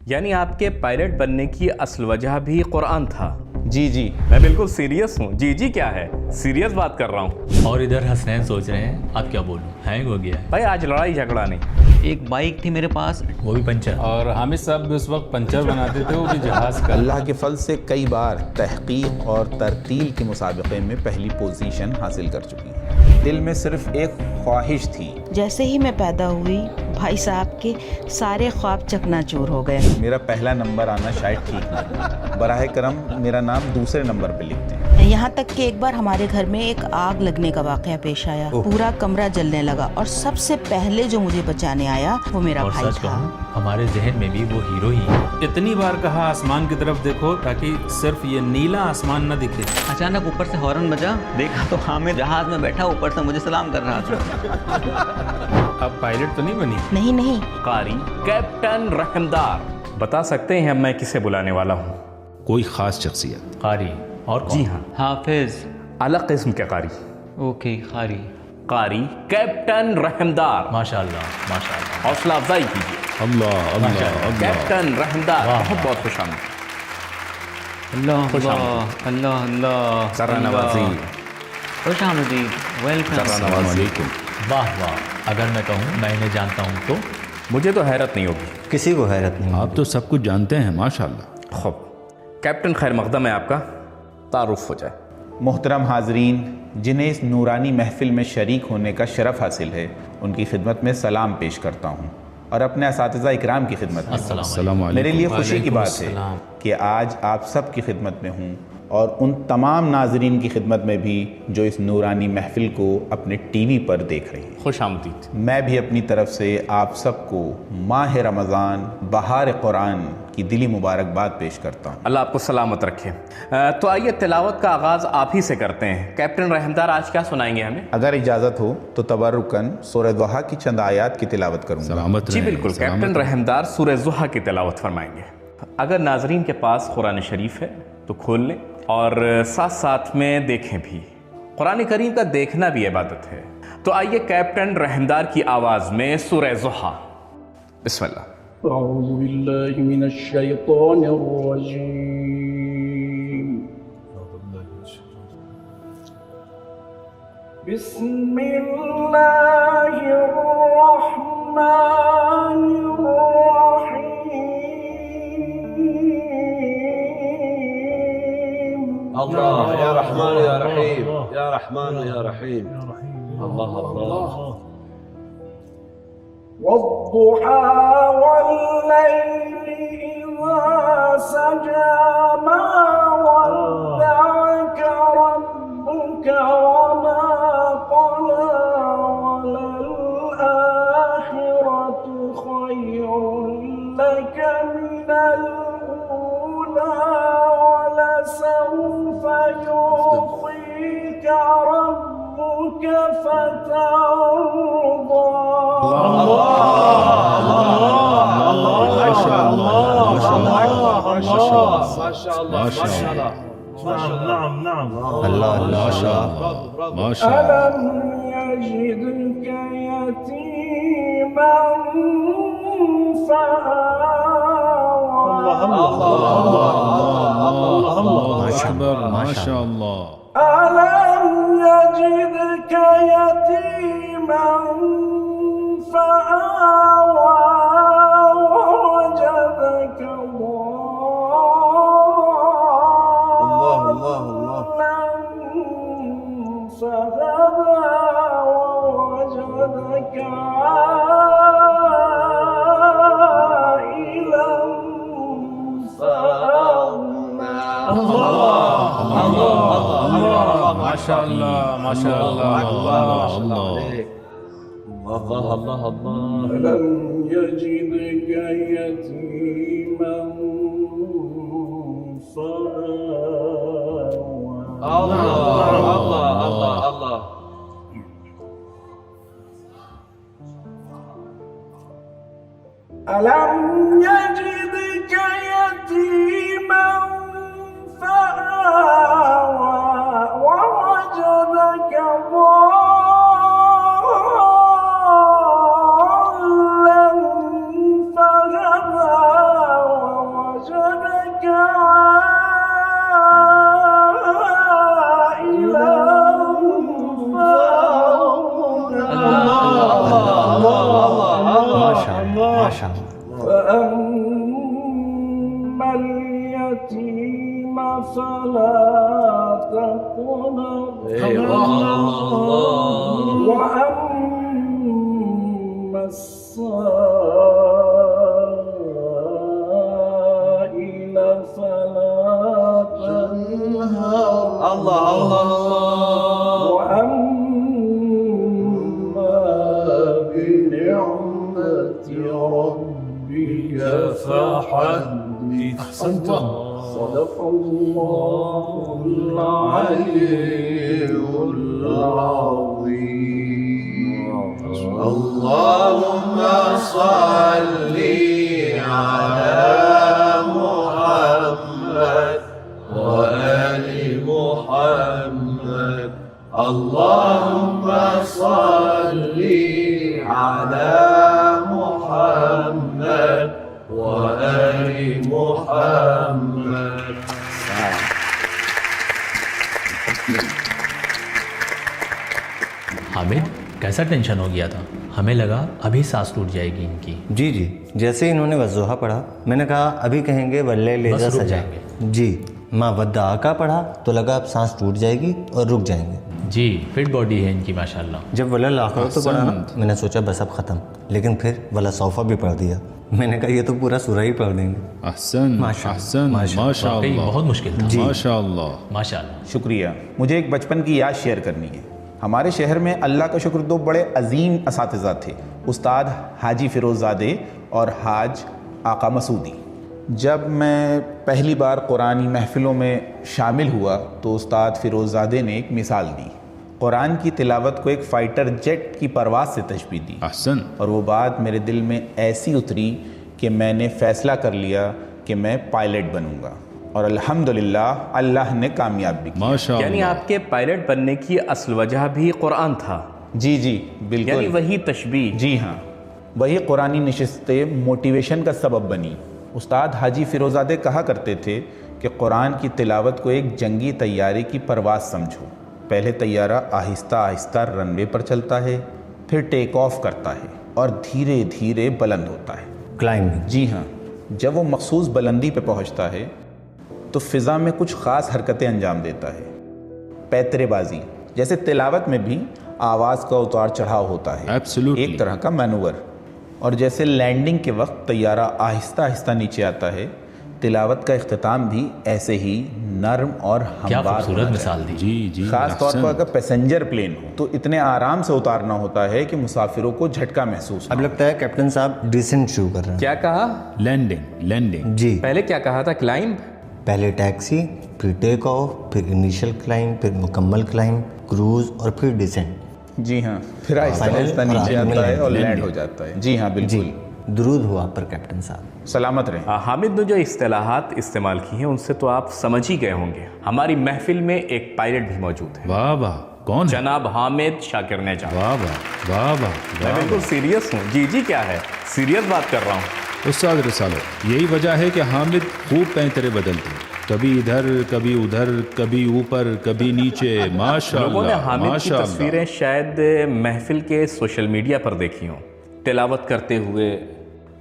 یعنی آپ کے پائلٹ بننے کی اصل وجہ بھی قرآن تھا؟ جی جی میں بالکل سیریس ہوں. جی کیا ہے؟ سیریس بات کر رہا ہوں. اور ادھر حسنین سوچ رہے ہیں اب کیا بولوں، ہینگ ہو گیا ہے. بھائی آج لڑائی جھگڑا نہیں. ایک بائک تھی میرے پاس، وہ بھی پنچر. اور حامد صاحب اس وقت پنچر بناتے تھے، وہ بھی جہاز کا. اللہ کے فضل سے کئی بار تحقیق اور ترتیل کے مسابقے میں پہلی پوزیشن حاصل کر چکی ہیں. دل میں صرف ایک خواہش تھی. جیسے ہی میں پیدا ہوئی بھائی صاحب کے سارے خواب چکنا چور ہو گئے. میرا پہلا نمبر آنا شاید ٹھیک نہیں، براہ کرم میرا نام دوسرے نمبر پہ لکھ دیں. یہاں تک کہ ایک بار ہمارے گھر میں ایک آگ لگنے کا واقعہ پیش آیا. پورا کمرہ جلنے لگا اور سب سے پہلے جو مجھے بچانے آیا وہ میرا اور بھائی سچ تھا. کہوں ہمارے ذہن میں بھی وہ ہیرو ہی ہے. اتنی بار کہا آسمان کی طرف دیکھو تاکہ صرف یہ نیلا آسمان نہ دکھے. اچانک اوپر سے ہارن بجا، دیکھا تو حامد جہاز میں بیٹھا اوپر سے مجھے سلام کر رہا تھا. اب پائلٹ تو نہیں بنی؟ نہیں قاری کیپٹن رحمدار. بتا سکتے ہیں اب میں کسے بلانے والا ہوں؟ کوئی خاص شخصیت؟ قاری. اور کون؟ جی ہاں، حافظ. الگ قسم کے قاری. اوکے قاری. قاری کیپٹن رحمدار. ماشاء اللہ ماشاء اللہ. حوصلہ افزائی کیجیے. اللہ اللہ کیپٹن رحمدار واہ. بہت بہت خوش آمدید. اللہ خوش اللہ اللہ اللہ. ذرا نوازی. خوش آمدید، ویلکم. السلام علیکم. واہ واہ. اگر میں کہوں میں انہیں جانتا ہوں تو مجھے تو حیرت نہیں ہوگی. کسی کو حیرت نہیں. آپ تو سب کچھ جانتے ہیں ماشاءاللہ. خوب. کیپٹن خیر مقدم ہے آپ کا، تعارف ہو جائے. محترم حاضرین، جنہیں اس نورانی محفل میں شریک ہونے کا شرف حاصل ہے، ان کی خدمت میں سلام پیش کرتا ہوں اور اپنے اساتذہ اکرام کی خدمت میں. السلام میرے علیکم. لیے خوشی کی بات ہے کہ آج آپ سب کی خدمت میں ہوں اور ان تمام ناظرین کی خدمت میں بھی جو اس نورانی محفل کو اپنے ٹی وی پر دیکھ رہے ہیں. خوش آمدید. میں بھی اپنی طرف سے آپ سب کو ماہ رمضان بہار قرآن کی دلی مبارکباد پیش کرتا ہوں. اللہ آپ کو سلامت رکھے. تو آئیے تلاوت کا آغاز آپ ہی سے کرتے ہیں. کیپٹن رحمدار آج کیا سنائیں گے ہمیں؟ اگر اجازت ہو تو تبرکاً سورہ ضحیٰ کی چند آیات کی تلاوت کروں گا. سلامت جی رہیں، بالکل. سلامت کیپٹن رہیں. رحمدار سورہ ضحیٰ کی تلاوت فرمائیں گے. اگر ناظرین کے پاس قرآن شریف ہے تو کھول لیں اور ساتھ ساتھ میں دیکھیں بھی. قرآن کریم کا دیکھنا بھی عبادت ہے. تو آئیے کیپٹن رحمدار کی آواز میں سورہ ضحیٰ. بسم اللہ. أعوذ بالله من الشيطان الرجيم. بسم الله الرحمن الرحيم. الله يا رحمن يا رحيم يا رحمن يا رحيم. الله الله. والضحى والليل إذا سجى ما ودعك ربك وما قلى وللآخرة خير لك من الأولى ولسوف يعطيك ربك فترضى. ألم يجدك يتيما فآوى. ماشاءاللہ. ألم يجدك يتيما فآوى ووجدك ضالا فهدى ووجدك عائلا فأغنى. ماشاءاللہ ماشاءاللہ. الله الله الله. ألم يجدك يتيما فآوى. الله الله الله الله. ألم يجدك يتيما فآوى ووجدك ضالا فهدى ماشاء اللہ. فأما اليتيم فلا تقهر وأما السائل فلا تنهر وأما بنعمة ربك فحدث. أحسنت. صدق الله العلي العظيم. اللهم صل على محمد وآل محمد. اللهم صل على محمد وآل محمد. حامد کیسا ٹینشن ہو گیا تھا؟ ہمیں لگا ابھی سانس ٹوٹ جائے گی ان کی. جی جی، جیسے ہی انہوں نے وضوحہ پڑھا میں نے کہا ابھی کہیں گے واللیل اذا بس رک سجا. جائیں گے. جی، ما ودعا کا پڑھا تو لگا اب سانس ٹوٹ جائے گی اور رک جائیں گے. جی فٹ باڈی ہے ان کی ماشاءاللہ. جب وللآخرۃ تو پڑھا نا میں نے سوچا بس اب ختم، لیکن پھر ولسوف بھی پڑھ دیا. میں نے کہا یہ تو پورا سورہ ہی پڑھ دیں گے. احسن احسن ماشاء واقعی اللہ بہت مشکل تھا. ماشاء اللہ. ماشاءاللہ. شکریہ. مجھے ایک بچپن کی یاد شیئر کرنی ہے. ہمارے شہر میں اللہ کا شکر دو بڑے عظیم اساتذہ تھے، استاد حاجی فیروز زادے اور حاج آقا مسعودی. جب میں پہلی بار قرآنی محفلوں میں شامل ہوا تو استاد فیروز زادے نے ایک مثال دی. قرآن کی تلاوت کو ایک فائٹر جیٹ کی پرواز سے تشبیہ دی، احسن. اور وہ بات میرے دل میں ایسی اتری کہ میں نے فیصلہ کر لیا کہ میں پائلٹ بنوں گا، اور الحمدللہ اللہ نے کامیاب بھی کیا. ماشاء یعنی اللہ. آپ کے پائلٹ بننے کی اصل وجہ بھی قرآن تھا. جی جی بالکل. یعنی وہی تشبیہ. جی ہاں، وہی قرآنی نشستیں موٹیویشن کا سبب بنی. استاد حاجی فیروزادے کہا کرتے تھے کہ قرآن کی تلاوت کو ایک جنگی طیارے کی پرواز سمجھو. پہلے طیارہ آہستہ آہستہ رن وے پر چلتا ہے، پھر ٹیک آف کرتا ہے اور دھیرے دھیرے بلند ہوتا ہے. کلائمبنگ. جی ہاں، جب وہ مخصوص بلندی پہ پہنچتا ہے تو فضا میں کچھ خاص حرکتیں انجام دیتا ہے. پیترے بازی، جیسے تلاوت میں بھی آواز کا اتار چڑھاؤ ہوتا ہے، Absolutely. ایک طرح کا مینوور. اور جیسے لینڈنگ کے وقت طیارہ آہستہ آہستہ نیچے آتا ہے، تلاوت کا اختتام بھی ایسے ہی نرم اور کیا ہموار خوبصورت ہونا مثال دی. جی جی خاص طور پر احسن. اگر پیسنجر پلین ہو تو اتنے آرام سے اتارنا ہوتا ہے کہ مسافروں کو جھٹکا محسوس اب لگتا ہے کیپٹن صاحب ڈیسنٹ شروع کر رہے ہیں. کیا کہا؟ لینڈنگ. جی، پہلے کیا کہا تھا؟ کلائمب. پہلے ٹیکسی، پھر ٹیک آف، پھر انیشل کلائم، پھر مکمل کلائم، کروز اور پھر ڈیسنٹ. جی ہاں، پھر آہستہ فائنل آہستہ اور نیچے آخر میں آتا ہے اور لینڈنگ. لینڈ ہو جاتا ہے. جی ہاں بالکل. جی، درود ہو آپ پر کیپٹن صاحب. سلامت رہیں. حامد نے جو اصطلاحات استعمال کی ہیں ان سے تو آپ سمجھ ہی گئے ہوں گے. ہماری محفل میں ایک پائلٹ بھی موجود ہے، واہ واہ. کون ہے؟ جناب حامد شاکر نیجا. واہ واہ واہ واہ میں واہ. بالکل سیریس ہوں. جی جی کیا ہے، سیریس بات کر رہا ہوں. استاد رسالو، یہی وجہ ہے کہ حامد خوب پینترے بدلتے ہیں، کبھی ادھر کبھی ادھر، کبھی اوپر کبھی نیچے. ماشاء لوگوں نے اللہ حامد کی ماشاء اللہ. تصویریں شاید محفل کے سوشل میڈیا پر دیکھی ہوں، تلاوت کرتے ہوئے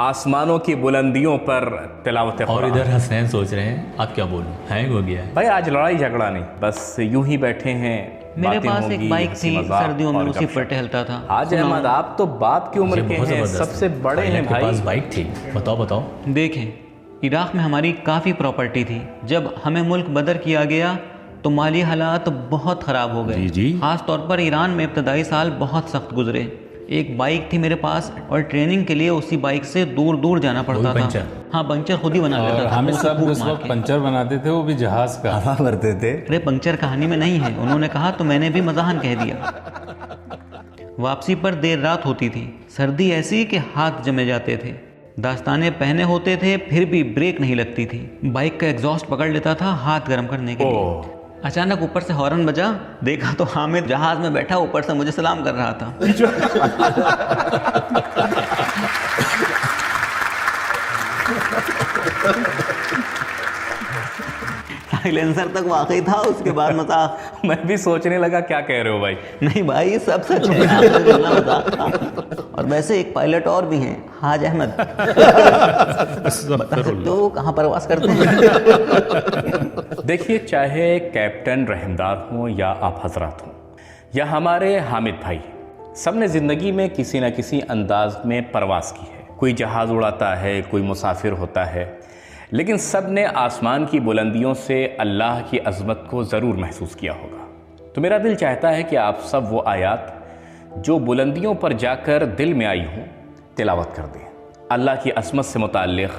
آسمانوں کی بلندیوں پر تلاوت اور قرآن. ادھر حسنین سوچ رہے ہیں اب کیا بولوں، ہینگ ہو گیا ہے. بھائی آج لڑائی جھگڑا نہیں، بس یوں ہی بیٹھے ہیں. میرے باتیں پاس ہوں ایک گی، بائک ہنسی تھی مذاق سردیوں میں اور اسی گپ پر شپ. ٹہلتا تھا. حاج احمد آپ تو باپ کی عمر یہ کے بہت ہیں، زبردست سب سے بڑے ہیں پائلٹ کے بھائی. پاس بائک تھی. بتاؤ. دیکھیں، عراق میں ہماری کافی پراپرٹی تھی. جب ہمیں ملک بدر کیا گیا تو مالی حالات بہت خراب ہو گئے. جی. خاص طور پر ایران میں ابتدائی سال بہت سخت گزرے. ایک بائک تھی میرے پاس اور ٹریننگ کے لیے اسی بائک سے دور دور جانا پڑتا تھا. پنچر. ہاں پنچر خود ہی بنا لیتا تھا. حامد اسے صاحب پھوک جس مار وقت کے. پنچر بناتے تھے وہ بھی جہاز کا. ہوا کرتے تھے. ارے پنچر کہانی میں نہیں ہے، انہوں نے کہا تو میں نے بھی مزاحن کہہ دیا. واپسی پر دیر رات ہوتی تھی، سردی ایسی کہ ہاتھ جمے جاتے تھے، داستانے پہنے ہوتے تھے پھر بھی بریک نہیں لگتی تھی. بائک کا ایگزاسٹ پکڑ لیتا تھا ہاتھ گرم کرنے کے لیے. اچانک اوپر سے ہارن بجا، دیکھا تو حامد جہاز میں بیٹھا اوپر سے مجھے سلام کر رہا تھا. سائلنسر تک واقعی تھا، اس کے بعد مذاق. میں بھی سوچنے لگا کیا کہہ رہے ہو بھائی. نہیں بھائی یہ سب سچ ہے، آپ کا جملہ مذاق تھا. اور ویسے ایک پائلٹ اور بھی ہیں، حاج احمد. بتا سکتے ہو کہاں پرواز کرتے ہیں؟ دیکھیے، چاہے کیپٹن رحمدار ہوں یا آپ حضرات ہوں یا ہمارے حامد بھائی، سب نے زندگی میں کسی نہ کسی انداز میں پرواز کی ہے. کوئی جہاز اڑاتا ہے، کوئی مسافر ہوتا ہے، لیکن سب نے آسمان کی بلندیوں سے اللہ کی عظمت کو ضرور محسوس کیا ہوگا. تو میرا دل چاہتا ہے کہ آپ سب وہ آیات جو بلندیوں پر جا کر دل میں آئی ہوں تلاوت کر دیں. اللہ کی عظمت سے متعلق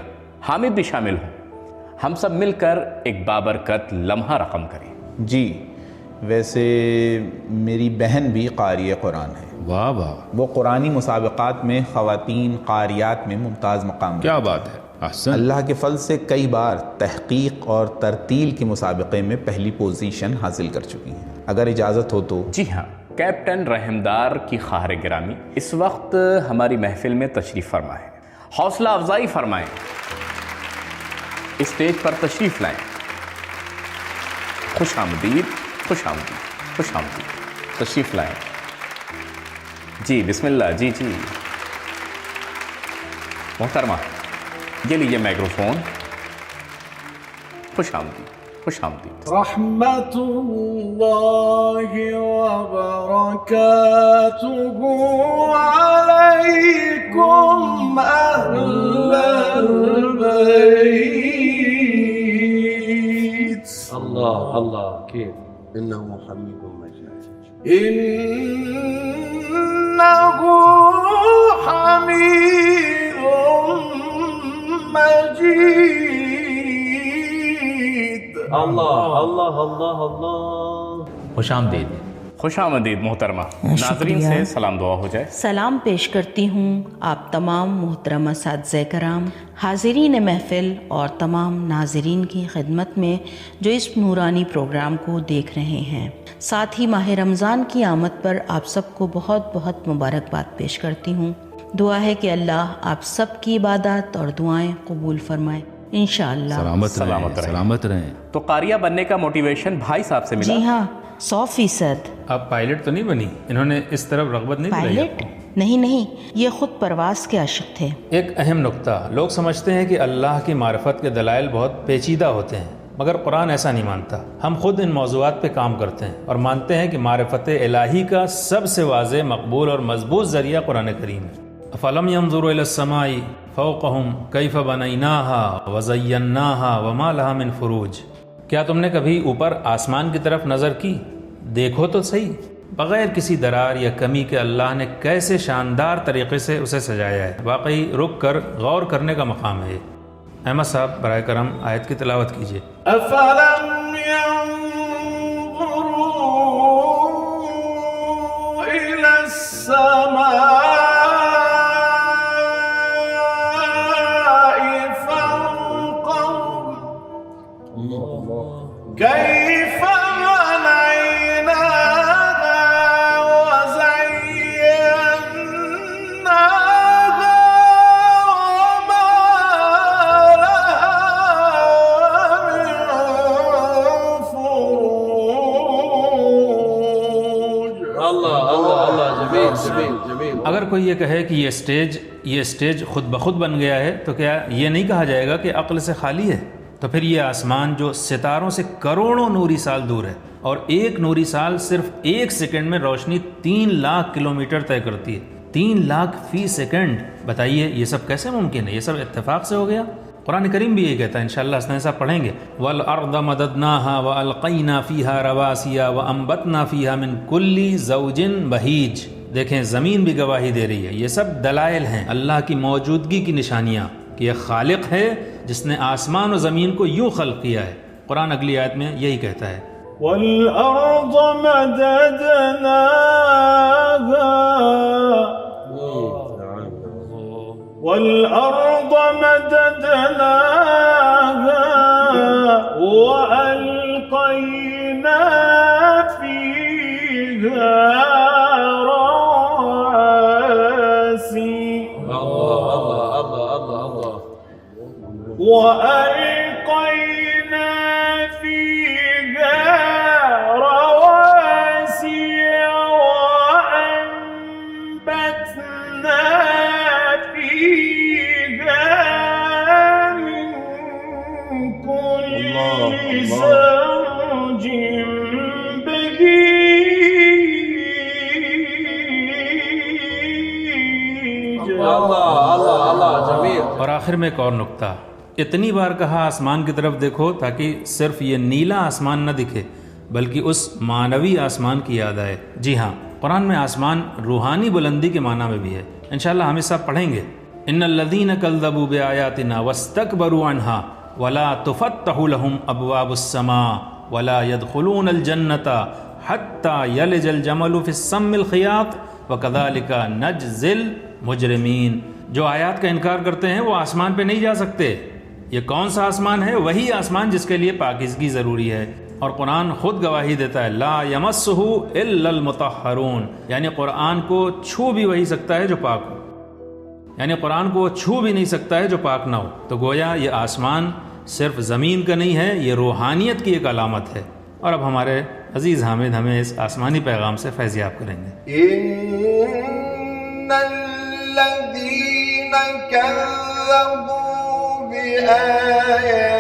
حامد بھی شامل ہوں، ہم سب مل کر ایک بابرکت لمحہ رقم کریں. جی، ویسے میری بہن بھی قاری قرآن ہے. واہ واہ، وہ قرآنی مسابقات میں خواتین قاریات میں ممتاز مقام. کیا بات ہے، احسن. اللہ کے فضل سے کئی بار تحقیق اور ترتیل کے مسابقے میں پہلی پوزیشن حاصل کر چکی ہیں. اگر اجازت ہو تو. جی ہاں، کیپٹن رحمدار کی خواہر گرامی اس وقت ہماری محفل میں تشریف فرما ہے. حوصلہ افزائی فرمائیں، اسٹیج پر تشریف لائیں. خوش آمدید، خوش آمدید، خوش آمدید، تشریف لائیں. جی بسم اللہ. جی جی محترمہ، یہ لیجیے مائکروفون. خوش آمدید، خوش آمدید. رحمت اللہ وبرکاتہ علیکم اہل البیت. الله الله كيف إنه حميد مجيد. إنه حميد مجيد. الله الله الله الله. خوش آمدید. خوش آمدید محترمہ. ناظرین سے سلام دعا ہو جائے. سلام پیش کرتی ہوں آپ تمام محترم اساتذہ کرام، حاضرین محفل اور تمام ناظرین کی خدمت میں جو اس نورانی پروگرام کو دیکھ رہے ہیں. ساتھ ہی ماہ رمضان کی آمد پر آپ سب کو بہت بہت مبارکباد پیش کرتی ہوں. دعا ہے کہ اللہ آپ سب کی عبادات اور دعائیں قبول فرمائے انشاءاللہ. سلامت رہیں. تو قاریہ بننے کا موٹیویشن بھائی صاحب سے ملا؟ جی ہاں، 100%. آپ پائلٹ تو نہیں بنی؟ انہوں نے اس طرف رغبت نہیں دلائی آپ پائلٹ کو؟ نہیں، یہ خود پرواز کے عاشق تھے. ایک اہم نقطہ، لوگ سمجھتے ہیں کہ اللہ کی معرفت کے دلائل بہت پیچیدہ ہوتے ہیں، مگر قرآن ایسا نہیں مانتا. ہم خود ان موضوعات پہ کام کرتے ہیں اور مانتے ہیں کہ معرفت الہی کا سب سے واضح، مقبول اور مضبوط ذریعہ قرآن کریم ہے. افلم ينظروا الى السماء فوقهم كيف بنيناها وزيناها وما لها من فروج. کیا تم نے کبھی اوپر آسمان کی طرف نظر کی؟ دیکھو تو صحیح، بغیر کسی درار یا کمی کے اللہ نے کیسے شاندار طریقے سے اسے سجایا ہے. واقعی رک کر غور کرنے کا مقام ہے. احمد صاحب برائے کرم آیت کی تلاوت کیجیے. أفلم ينظروا إلى السماء فوقهم كيف بنيناها وزيناها وما لها من فروج. الله الله الله جميل جميل جميل. اگر کوئی یہ کہے کہ یہ اسٹیج خود بخود بن گیا ہے تو کیا یہ نہیں کہا جائے گا کہ عقل سے خالی ہے؟ تو پھر یہ آسمان جو ستاروں سے کروڑوں نوری سال دور ہے اور ایک نوری سال صرف 1 سیکنڈ میں روشنی 3 لاکھ کلومیٹر طے کرتی ہے. 3 لاکھ فی سیکنڈ. بتائیے یہ سب کیسے ممکن ہے؟ یہ سب اتفاق سے ہو گیا؟ قرآن کریم بھی یہی کہتا ہے، انشاءاللہ حسنین صاحب پڑھیں گے. وَالْأَرْضَ مَدَدْنَاهَا وَأَلْقَيْنَا فِيهَا رَوَاسِيَ وَأَنبَتْنَا فِيهَا مِنْ كُلِّ زَوْجٍ بَهِيجٍ. دیکھیں زمین بھی گواہی دے رہی ہے. یہ سب دلائل ہیں، اللہ کی موجودگی کی نشانیاں کہ یہ خالق ہے جس نے آسمان و زمین کو یوں خلق کیا ہے. قرآن اگلی آیت میں یہی کہتا ہے وَالْأَرْضَ مَدَدْنَاهَا وَالْأَرْضَ مَدَدْنَاهَا وَأَلْقَيْنَا فِيهَا رَوَاسِيَ وَأَلْقَيْنَا فِيهَا آخر میں ایک اور نقطہ، اتنی بار کہا آسمان کی طرف دیکھو تاکہ صرف یہ نیلا آسمان نہ دکھے بلکہ اس معنوی آسمان کی یاد آئے۔ جی ہاں، قرآن میں آسمان روحانی بلندی کے معنی میں بھی ہے، انشاءاللہ ہم یہ سب پڑھیں گے۔ ان الذین کذبوا بآیاتنا واستکبروا عنہا ولا تفتح لهم ابواب السماء ولا يدخلون الجنة حتى يلج الجمل في السم الخياط وكذلك نجزي المجرمین۔ جو آیات کا انکار کرتے ہیں وہ آسمان پہ نہیں جا سکتے۔ یہ کون سا آسمان ہے؟ وہی آسمان جس کے لیے پاکیزگی ضروری ہے، اور قرآن خود گواہی دیتا ہے لا یمسہ الا المطہرون، یعنی قرآن کو چھو بھی وہی سکتا ہے جو پاک ہو، یعنی قرآن کو چھو بھی نہیں سکتا ہے جو پاک نہ ہو۔ تو گویا یہ آسمان صرف زمین کا نہیں ہے، یہ روحانیت کی ایک علامت ہے۔ اور اب ہمارے عزیز حامد ہمیں اس آسمانی پیغام سے فیضیاب کریں گے۔ ان الذین کذبوا بآیاتنا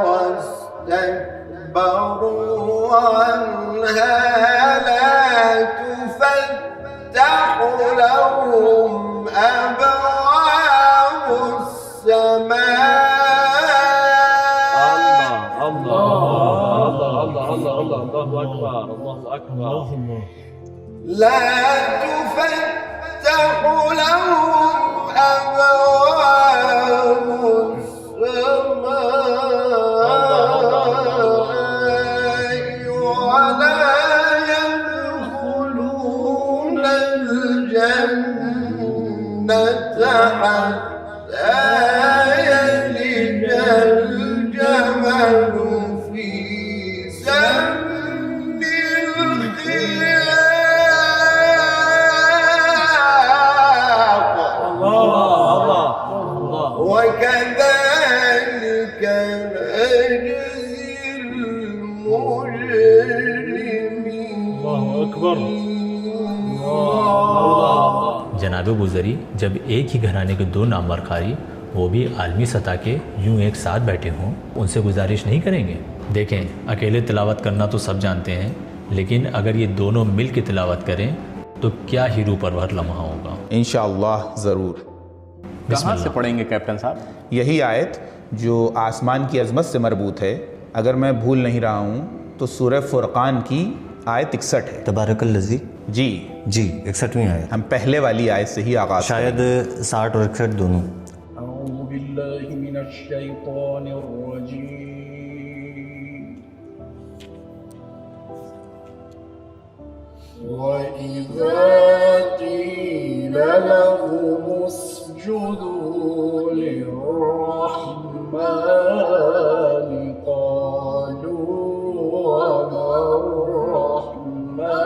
واستكبروا عنها لا تفتح لهم أبواب السماء الله أكبر لا تفتح لهم أبواب السماء ولا يدخلون الجنة حتى يلج الجمل في سم الخياط وكذلك نجزي المجرمين۔ الله أكبر۔ جناب بزری، جب ایک ہی گھرانے کے دو نامور قاری، وہ بھی عالمی سطح کے، یوں ایک ساتھ بیٹھے ہوں، ان سے گزارش نہیں کریں گے؟ دیکھیں، اکیلے تلاوت کرنا تو سب جانتے ہیں، لیکن اگر یہ دونوں مل کے تلاوت کریں تو کیا ہی روح پرور لمحہ ہوگا۔ انشاءاللہ ضرور۔ کہاں سے پڑھیں گے کیپٹن صاحب؟ یہی آیت جو آسمان کی عظمت سے مربوط ہے، اگر میں بھول نہیں رہا ہوں تو سورہ فرقان کی آیت 61 ہے۔ تبارک الذی، جی 61ویں آیت۔ ہم پہلے والی آیت سے ہی آغاز شاید 60 اور 61 دونوں۔ أعوذ بالله من الشيطان الرجيم۔ وإذا قيل لهم اسجدوا للرحمن قالوا وما الرحمن۔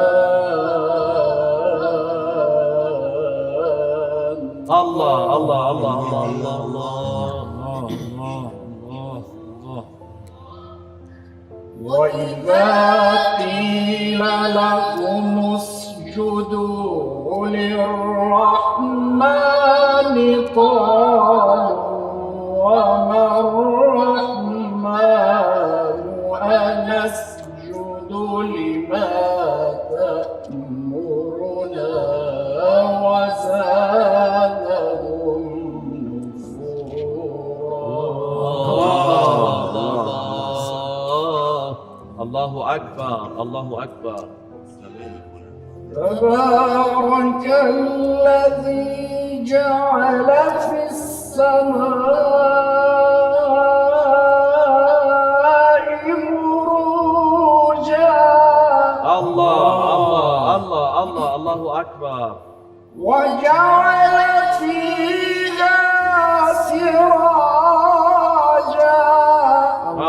الله الله الله الله الله وإذا قيل لكم اسجدوا للرحمن قالوا وما الرحمن أنسجد لما تأمرنا وزادهم نفورا۔ الله أكبر الله أكبر۔ تبارك الذي جعل في السماء بروجا الله الله الله الله الله أكبر۔ وجعل فيها سراجا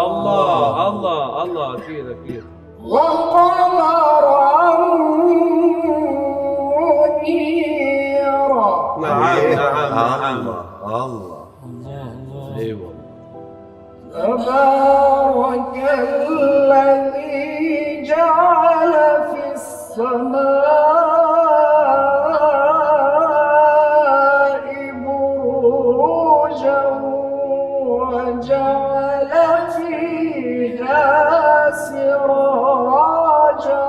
الله الله الله كذا كذا وقمرا منيرا۔ نعم نعم الله ايوه۔ تبارك الذي جعل في السماء بروجا وجعل فيها سراجا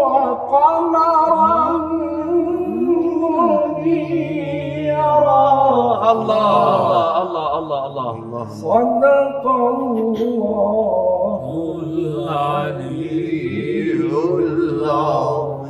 وقمرا منيرا۔ الله الله الله الله صدق الله العلي العظيم.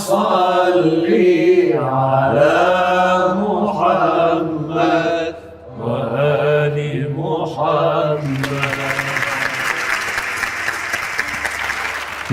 صلي على محمد وآل محمد.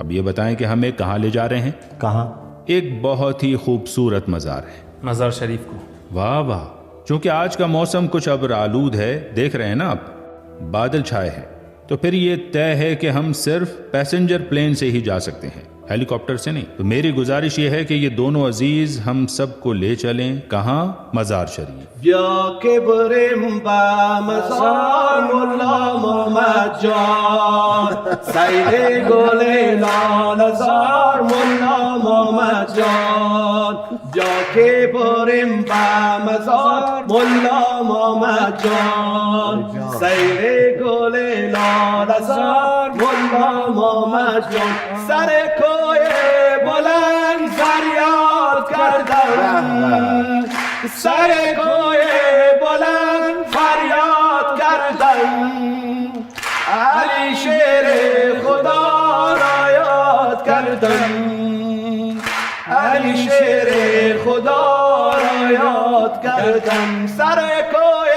اب یہ بتائیں کہ ہمیں کہاں لے جا رہے ہیں؟ کہاں؟ ایک بہت ہی خوبصورت مزار ہے، مزار شریف کو۔ واہ واہ، چونکہ آج کا موسم کچھ ابر آلود ہے، دیکھ رہے ہیں نا آپ، بادل چھائے ہیں، تو پھر یہ طے ہے کہ ہم صرف پیسنجر پلین سے ہی جا سکتے ہیں، ہیلی کاپٹر سے نہیں۔ تو میری گزارش یہ ہے کہ یہ دونوں عزیز ہم سب کو لے چلیں کہاں؟ مزار شریف۔ بیا که بریم با مزار ملا محمد جان، سیل گل لالزار ملا محمد جان، بیا که بریم با مزار ملا محمد جان، سیل گل لالزار ملا محمد جان، سر کوی بلند فریاد کردم، سر کوی بلند فریاد کردم، علی شیر خدا را یاد کردم، علی شیر خدا را یاد کردم، سر کوی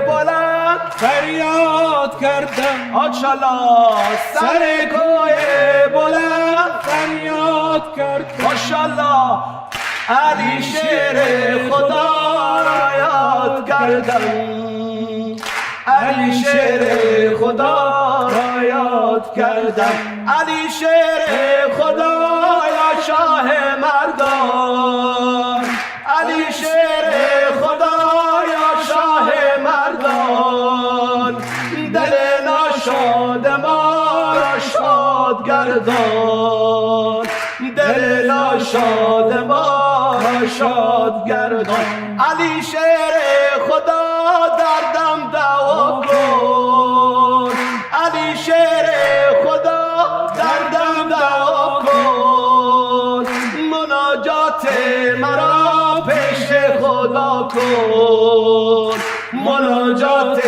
بلند فریاد کردم، ماشاءالله سر کوی بلند فریاد کردم، ماشاءالله علی شیر خدا را یاد کردم، علی شیر خدا را یاد کردم، علی شیر خدا یا شاه مردان، علی شیر خدا یا شاه مردان، دل ناشاد ما را شاد گردان، دل ناشاد ما را شاد گردان، علی شیر خدا دردم دوا کن، علی شیر خدا دردم دوا کن، مناجات مرا پیش خدا کن، مناجات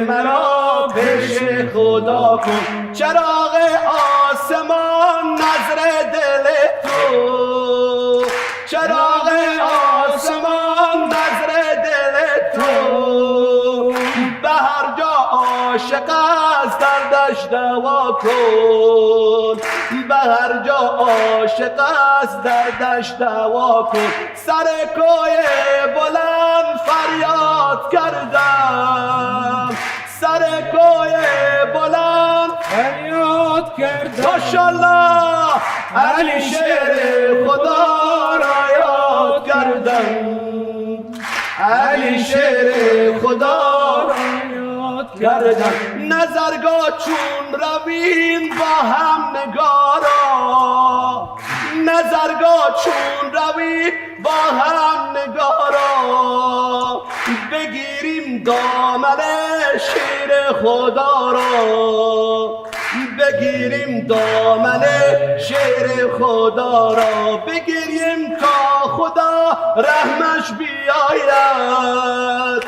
مرا پیش خدا کن، چراغ آسمان نظر دل تو، چراغ آسمان نظر دل تو، به هر جا عاشق است دردش دوا کن، به هر جا عاشق است دردش دوا کن، سر کوی بلند فریاد کردم، سر کوی بلند فریاد کردم، ماشاءالله علی شیر خدا را یاد کردم، علی شیر خدا را یاد کردم، نظرگاه چون رویم با هم نگارا، نظرگاه چون رویم با هم نگارا، بگیریم دامن شیر خدا را، بگیریم دامن شیر خدا را، بگیریم تا خدا رحمش بیاید،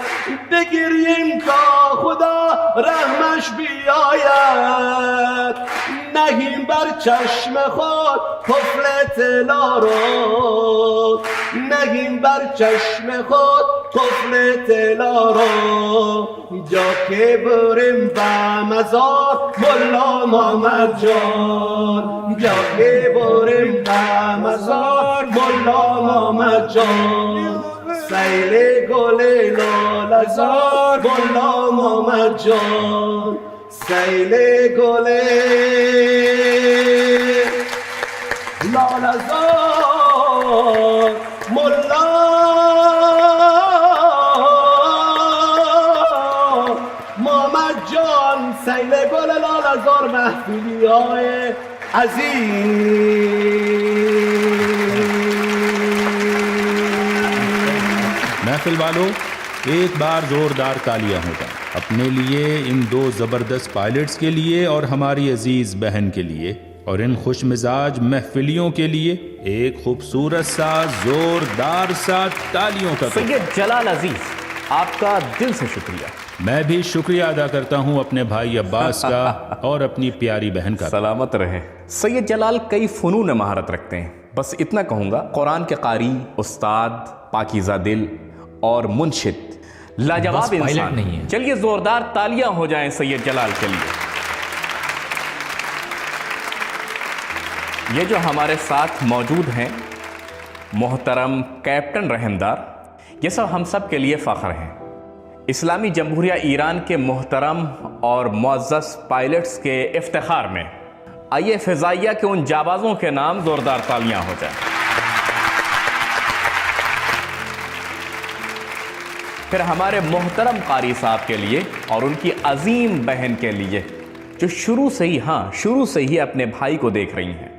بگیریم تا خدا رحمش بیاید، نهیم بر چشم خود قفل طلا را، نهیم بر چشم خود قفل طلا را، جا که بریم به مزار ملا محمد جان، جا که بریم به مزار ملا محمد جان، سیل گل لالزار ملا محمد جان، سیل گل لالزار ملا محمد جان، سیل گل لالزار محفلی های عزیز. محفل والوں، ایک بار زوردار تالیاں ہو جائیں اپنے لیے، ان دو زبردست پائلٹس کے لیے اور ہماری عزیز بہن کے لیے، اور ان خوش مزاج محفلیوں کے لیے ایک خوبصورت سا زوردار سا تالیوں کا سید جلال عزیز، آپ کا دل سے شکریہ۔ میں بھی شکریہ ادا کرتا ہوں اپنے بھائی عباس کا اور اپنی پیاری بہن کا۔ سلامت رہے۔ سید جلال کئی فنون میں مہارت رکھتے ہیں، بس اتنا کہوں گا، قرآن کے قاری، استاد، پاکیزہ دل اور منشد، لاجواب انسان نہیں ہے۔ چلیے زوردار تالیاں ہو جائیں سید جلال کے لیے۔ یہ جو ہمارے ساتھ موجود ہیں محترم کیپٹن رحمدار، یہ سب ہم سب کے لیے فخر ہیں۔ اسلامی جمہوریہ ایران کے محترم اور معزز پائلٹس کے افتخار میں آئیے فضائیہ کے ان جابازوں کے نام زوردار تالیاں ہو جائیں۔ پھر ہمارے محترم قاری صاحب کے لیے اور ان کی عظیم بہن کے لیے جو شروع سے ہی اپنے بھائی کو دیکھ رہی ہیں۔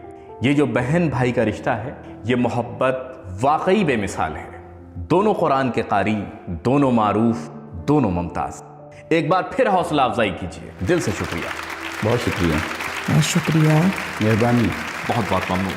یہ جو بہن بھائی کا رشتہ ہے، یہ محبت واقعی بے مثال ہے۔ دونوں قرآن کے قاری، دونوں معروف، دونوں ممتاز۔ ایک بار پھر حوصلہ افزائی کیجیے، دل سے شکریہ۔ بہت شکریہ، بہت شکریہ، مہربانی، بہت بہت ممنون۔